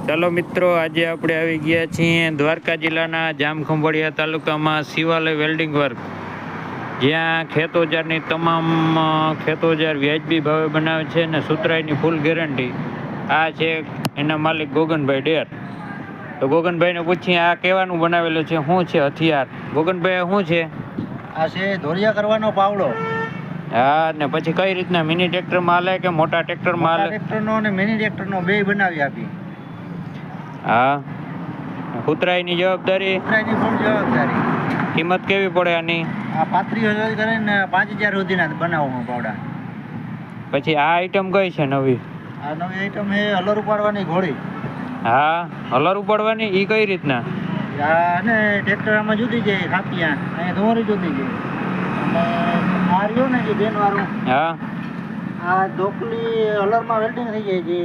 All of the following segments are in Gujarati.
ચાલો મિત્રો, આજે આપણે આવી ગયા છીએ દ્વારકા જિલ્લાના જામખંભાળિયા તાલુકામાં શિવાલય વેલ્ડિંગ વર્ક, જ્યાં ખેતોજારની તમામ ખેતોજાર વ્યાજબી ભાવે બનાવે છે અને સુતરાઈની ફૂલ ગેરંટી. આ છે એના માલિક ગોગનભાઈ ડેર. તો ગોગનભાઈને પૂછીએ આ કેવાનું બનાવેલું છે, શું છે હથિયાર? ગોગનભાઈ શું છે? આ છે ધોરિયા કરવાનો પાવડો. હા, ને પછી કઈ રીતના મિની ટ્રેક્ટરમાં હાલે કે મોટા ટ્રેક્ટરમાં હાલે? ટ્રેક્ટરનો અને મિની ટ્રેક્ટરનો બે બનાવી આપી. હા, સુતરાઈની જવાબદારી? સુતરાઈની ફૂલ જવાબદારી. કિંમત કેવી પડે આની? આ 35,000 કરીને 5,000 સુધીના બનાવવામાં પાવડા. પછી આ આઈટમ કઈ છે નવી? આ નવી આઈટમ છે હલર ઉપાડવાની ઘોડી. હા, હલર ઉપાડવાની, ઈ કઈ રીતના? આ ને ટ્રેક્ટર આમાં જુદી જાય, ખાપિયા અહીંયા ધોરી જુદી જાય. અને આ રહ્યો ને જે બેન વાળું, હા, આ ઢોકલી હલરમાં વેલ્ડિંગ થઈ જાય, જે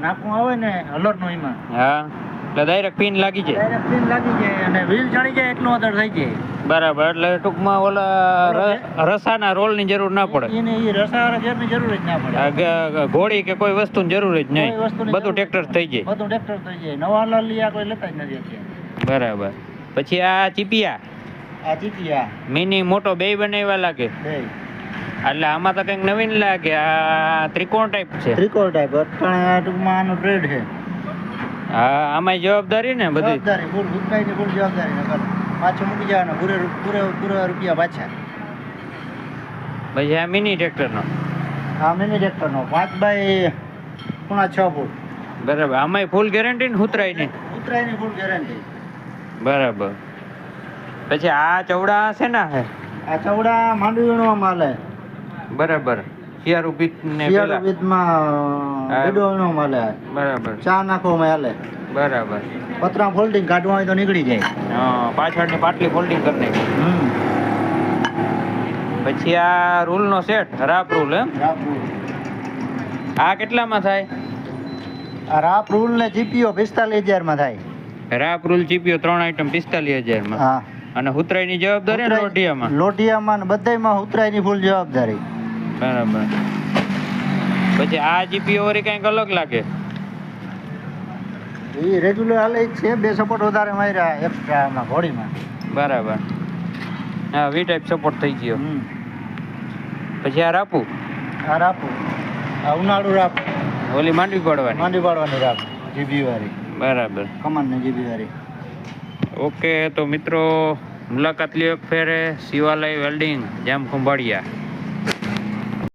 નાખવું આવે ને હલરનો એમાં. હા, એટલે ડાયરેક્ટ પિન લાગી જાય. ડાયરેક્ટ પિન લાગી જાય અને વ્હીલ ચડી જાય એટલું અંદર થઈ જાય. બરાબર, એટલે ટૂંકમાં ઓલા રસાના રોલની જરૂર ના પડે. એને એ રસાવાળા ગેરની જરૂર જ ના પડે. ઘોડી કે કોઈ વસ્તુની જરૂર જ નહીં, કોઈ વસ્તુની બધું ટ્રેક્ટર થઈ જાય. બધું ટ્રેક્ટર થઈ જાય. નવા હલર લીયા કોઈ લેતા જ નથી અત્યારે. બરાબર. પછી આ ચીપિયા, આ ચીપિયા મિની મોટો બે બનાવ્યા લાગે. બે એટલે આમાં તો કંઈક નવીન લાગે. આ ત્રિકોણ ટાઈપ છે. ત્રિકોણ ટાઈપ અટકણે ટૂંકમાં આનો ટ્રેડ છે. હા, આમાં જવાબદારી ને બધી? જવાબદારી ફૂલ, ઉતરાઈની ફૂલ જવાબદારી. નકર પાછો મૂકી જવાના પૂરા રૂપિયા પાછા. પછી આ મિની ટ્રેક્ટરનો? આ મિની ટ્રેક્ટરનો 5x6 ફૂટ. બરાબર. આમાં ફૂલ ગેરંટી ને ઉતરાઈની? ઉતરાઈની ફૂલ ગેરંટી. બરાબર. પછી આ ચવડા છે ને? આ ચવડા માંડવી વીણવામાં હાલે. બરાબર. શિયાળુ પીત ને શિયાળુ પીતમાં ગડો વીણવામાં હાલે. બરાબર. ચા નાખવામાં હાલે. બરાબર. પતરા ફોલ્ડિંગ કાઢવા હોય તો નીકળી જાય. હા, પાછળની પાટલી ફોલ્ડિંગ કરી નાખી. પછી આ રૂલ નો સેટ, રાપ રૂલ. એમ? રાપ રૂલ. આ કેટલામાં થાય? આ રાપ રૂલ ને જીપીઓ 45,000 માં થાય. રાપ રૂલ જીપીઓ 3 આઈટમ 45,000 માં. હા. અને ઉતરાઈની જવાબદારી ને લોઢિયામાં? લોઢિયામાં ને બધાયમાં ઉતરાઈની ફૂલ જવાબદારી. બરાબર. પછી આ જીપીઓ વળી કંઈક અલગ લાગે? એ રેગ્યુલર હાલે જ છે. બે સપોર્ટ વધારે માર્યા એક્સ્ટ્રા આમાં ઘોડીમાં. બરાબર. હા, વી ટાઈપ સપોર્ટ થઈ ગયો. પછી આ રાપુ? આ રાપુ, આ ઉનાળુ રાપ. ઓલી માંડવી પાડવાની રાપ, જીબી વાળી. બરાબર. કમાન ને જીબી વાળી. ઓકે, તો મિત્રો મુલાકાત લ્યો ફેરે શિવાલય વેલ્ડિંગ જામખંભાળિયા.